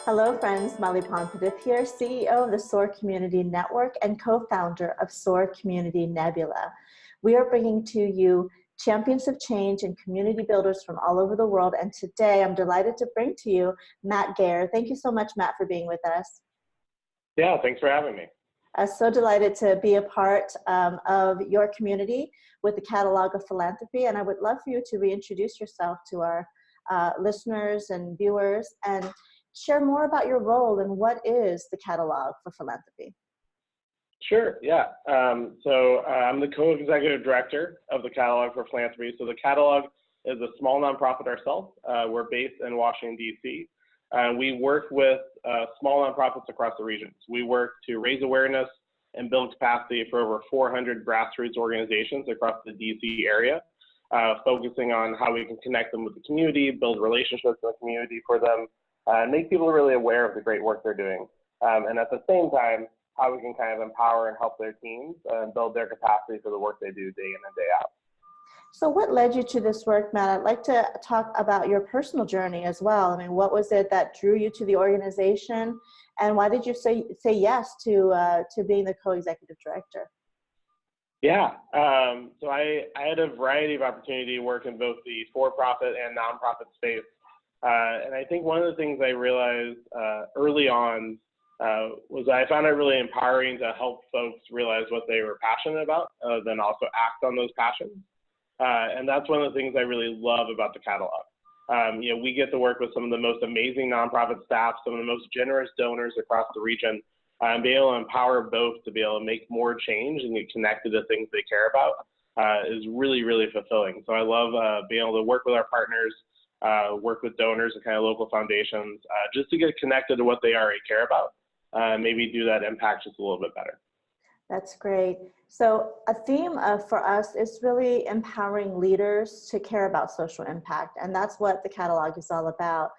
Hello friends, Molly Pompadith here, CEO of the SOAR Community Network and co-founder of SOAR Community Nebula. We are bringing to you champions of change and community builders from all over the world, and today I'm delighted to bring to you Matt Gayer. Thank you so much, Matt, for being with us. Yeah, thanks for having me. So delighted to be a part of your community with the Catalogue of Philanthropy, and I would love for you to reintroduce yourself to our listeners and viewers and share more about your role and what is the Catalogue for Philanthropy. Sure, yeah. So I'm the co-executive director of the Catalogue for Philanthropy. So the Catalogue is a small nonprofit ourselves. We're based in Washington, D.C. We work with small nonprofits across the regions. We work to raise awareness and build capacity for over 400 grassroots organizations across the D.C. area, focusing on how we can connect them with the community, build relationships in the community for them, and make people really aware of the great work they're doing. And at the same time, how we can kind of empower and help their teams and build their capacity for the work they do day in and day out. So what led you to this work, Matt? I'd like to talk about your personal journey as well. I mean, what was it that drew you to the organization, and why did you say yes to being the co-executive director? Yeah, so I had a variety of opportunity to work in both the for-profit and nonprofit space. And I think one of the things I realized early on was I found it really empowering to help folks realize what they were passionate about, then also act on those passions. And that's one of the things I really love about the Catalogue. You know, we get to work with some of the most amazing nonprofit staff, some of the most generous donors across the region, and be able to empower both to be able to make more change and get connected to things they care about is really, really fulfilling. So I love being able to work with our partners, work with donors and kind of local foundations, just to get connected to what they already care about, maybe do that impact just a little bit better. That's great. So a theme for us is really empowering leaders to care about social impact, and that's what the Catalogue is all about.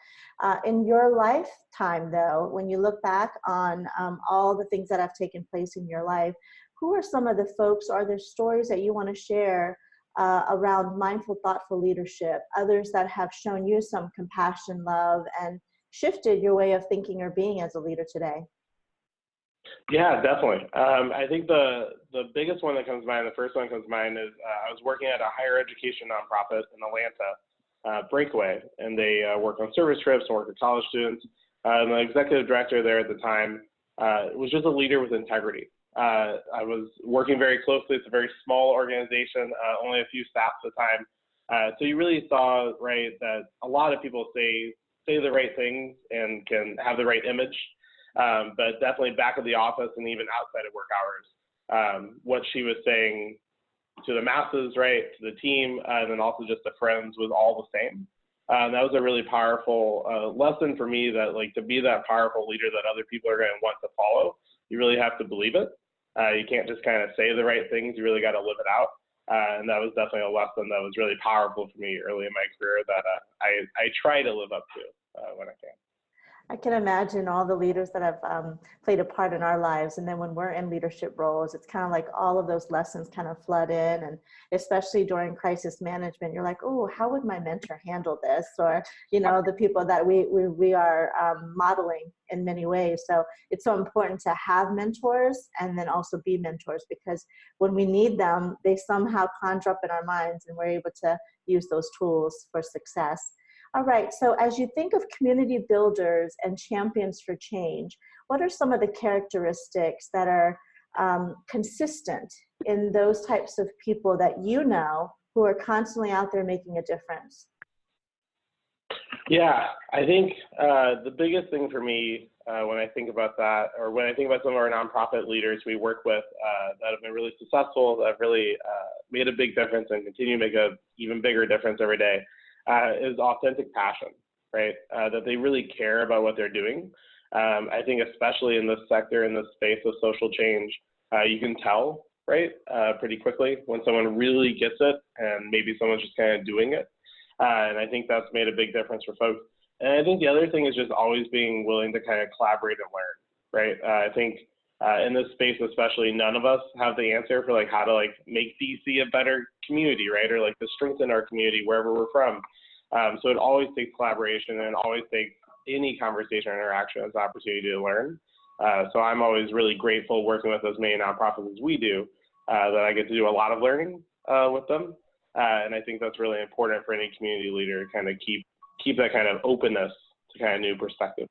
In your lifetime, though, when you look back on all the things that have taken place in your life, who are some of the folks, or are there stories that you want to share around mindful, thoughtful leadership, others that have shown you some compassion, love, and shifted your way of thinking or being as a leader today? Yeah, definitely. I think the biggest one that comes to mind, the first one that comes to mind is I was working at a higher education nonprofit in Atlanta, Breakaway, and they work on service trips and work with college students. And the executive director there at the time was just a leader with integrity. I was working very closely. It's a very small organization, only a few staff at the time. So you really saw, right, that a lot of people say the right things and can have the right image. But definitely back at the office and even outside of work hours, what she was saying to the masses, right, to the team, and then also just to friends was all the same. That was a really powerful lesson for me, that like to be that powerful leader that other people are going to want to follow, you really have to believe it. You can't just kind of say the right things, you really got to live it out. And that was definitely a lesson that was really powerful for me early in my career that I try to live up to when I can. I can imagine all the leaders that have played a part in our lives. And then when we're in leadership roles, it's kind of like all of those lessons kind of flood in. And especially during crisis management, you're like, oh, how would my mentor handle this? Or, you know, the people that we are modeling in many ways. So it's so important to have mentors and then also be mentors, because when we need them, they somehow conjure up in our minds and we're able to use those tools for success. All right, so as you think of community builders and champions for change, what are some of the characteristics that are consistent in those types of people that you know who are constantly out there making a difference? Yeah, I think the biggest thing for me when I think about that, or when I think about some of our nonprofit leaders we work with that have been really successful, that have really made a big difference and continue to make an even bigger difference every day, is authentic passion, right? That they really care about what they're doing. I think especially in this sector, in this space of social change, you can tell, right, pretty quickly when someone really gets it and maybe someone's just kind of doing it. And I think that's made a big difference for folks. And I think the other thing is just always being willing to kind of collaborate and learn, right? I think in this space especially, none of us have the answer for like how to like make DC a better community, right? Or like to strengthen our community wherever we're from. So it always takes collaboration, and it always takes any conversation or interaction as an opportunity to learn. So I'm always really grateful working with as many nonprofits as we do, that I get to do a lot of learning with them. And I think that's really important for any community leader to kind of keep that kind of openness to kind of new perspective.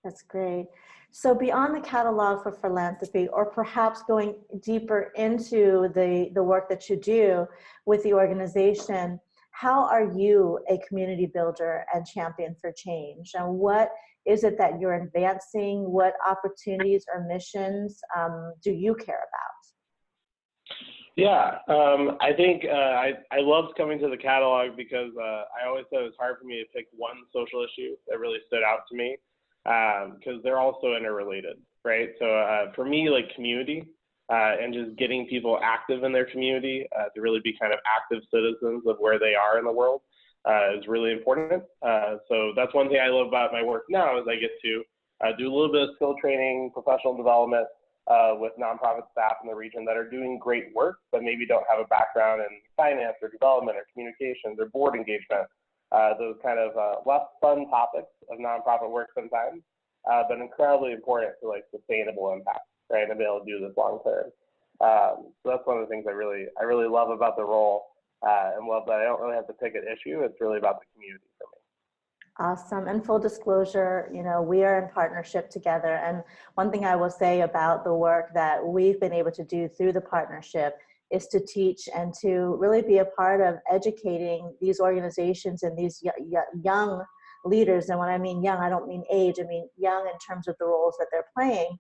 That's great. So beyond the catalog for philanthropy, or perhaps going deeper into the work that you do with the organization, how are you a community builder and champion for change? And what is it that you're advancing? What opportunities or missions do you care about? Yeah, I think I loved coming to the catalog because I always said it was hard for me to pick one social issue that really stood out to me, because they're all so interrelated, right? So for me, like community and just getting people active in their community to really be kind of active citizens of where they are in the world is really important. So that's one thing I love about my work now is I get to do a little bit of skill training, professional development, with nonprofit staff in the region that are doing great work, but maybe don't have a background in finance or development or communications or board engagement, those kind of less fun topics of nonprofit work sometimes, but incredibly important for like sustainable impact, right? And be able to do this long term. So that's one of the things I really love about the role, and love that I don't really have to pick an issue. It's really about the community for me. Awesome. And full disclosure, you know, we are in partnership together. And one thing I will say about the work that we've been able to do through the partnership is to teach and to really be a part of educating these organizations and these young leaders. And when I mean young, I don't mean age, I mean young in terms of the roles that they're playing.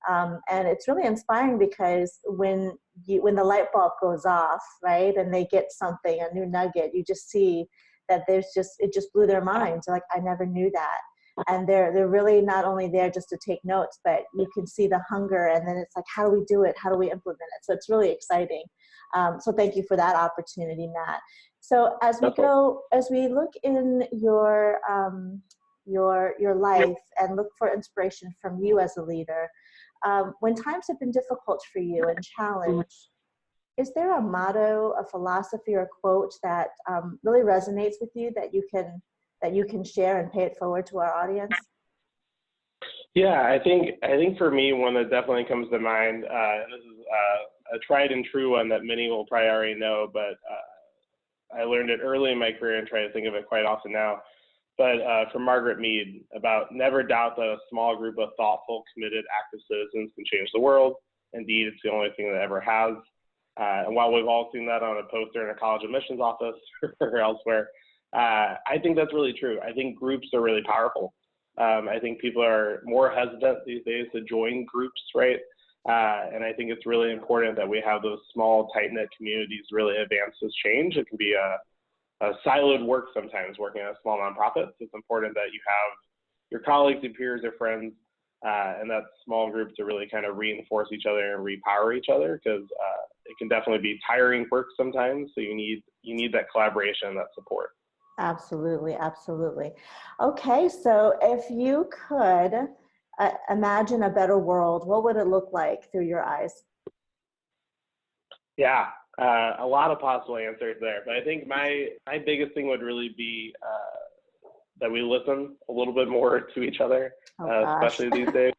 And it's really inspiring because when the light bulb goes off, right, and they get something, a new nugget, you just see that it just blew their minds. They're like, I never knew that. And they're really not only there just to take notes, but you can see the hunger, and then it's like, how do we do it? How do we implement it? So it's really exciting. So thank you for that opportunity, Matt. So as we look in your life and look for inspiration from you as a leader, when times have been difficult for you and challenged, is there a motto, a philosophy, or a quote that really resonates with you that you can share and pay it forward to our audience? Yeah, I think for me, one that definitely comes to mind, and this is a tried and true one that many will probably already know, but I learned it early in my career and try to think of it quite often now. But from Margaret Mead, about never doubt that a small group of thoughtful, committed, active citizens can change the world. Indeed, it's the only thing that ever has. And while we've all seen that on a poster in a college admissions office or elsewhere, I think that's really true. I think groups are really powerful. I think people are more hesitant these days to join groups, right? And I think it's really important that we have those small, tight-knit communities really advance this change. It can be a siloed work sometimes, working at a small nonprofit. So it's important that you have your colleagues, your peers, your friends, and that small group to really kind of reinforce each other and repower each other, because it can definitely be tiring work sometimes. So you need that collaboration and that support. Absolutely, absolutely. Okay, so if you could imagine a better world, what would it look like through your eyes? Yeah, a lot of possible answers there, but I think my biggest thing would really be that we listen a little bit more to each other, especially these days.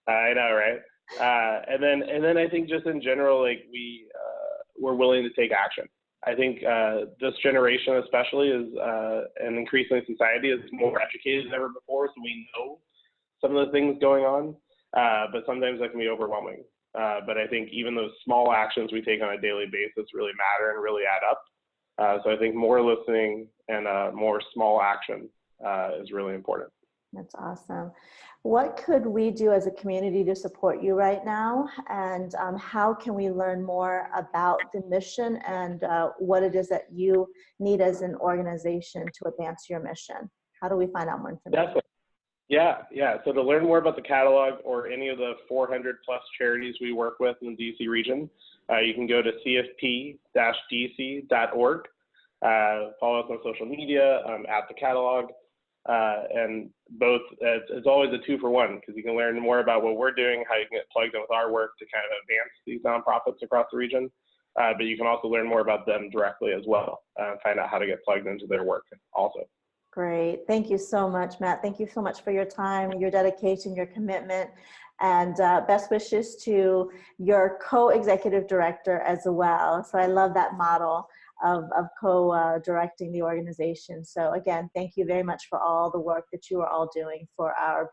I know, right? And then I think just in general, like we're willing to take action. I think this generation especially is, and increasingly society is more educated than ever before, so we know some of the things going on, but sometimes that can be overwhelming. But I think even those small actions we take on a daily basis really matter and really add up. So I think more listening and more small action is really important. That's awesome. What could we do as a community to support you right now? And how can we learn more about the mission and what it is that you need as an organization to advance your mission? How do we find out more information? Definitely. Yeah. So to learn more about the catalog or any of the 400 plus charities we work with in the DC region, you can go to cfp-dc.org. Follow us on social media at the catalog. And both, it's always a 2-for-1, because you can learn more about what we're doing, how you can get plugged in with our work to kind of advance these nonprofits across the region. But you can also learn more about them directly as well, find out how to get plugged into their work also. Great. Thank you so much, Matt. Thank you so much for your time, your dedication, your commitment, and best wishes to your co-executive director as well. So I love that model of co-directing the organization. So again, thank you very much for all the work that you are all doing for our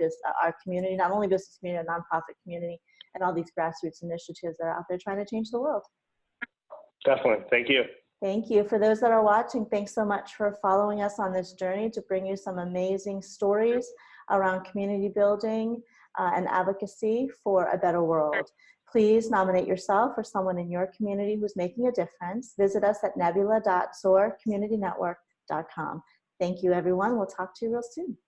community, not only business community, but nonprofit community, and all these grassroots initiatives that are out there trying to change the world. Definitely. Thank you. Thank you. For those that are watching, thanks so much for following us on this journey to bring you some amazing stories around community building and advocacy for a better world. Please nominate yourself or someone in your community who's making a difference. Visit us at nebula.soarcommunitynetwork.com. Thank you, everyone. We'll talk to you real soon.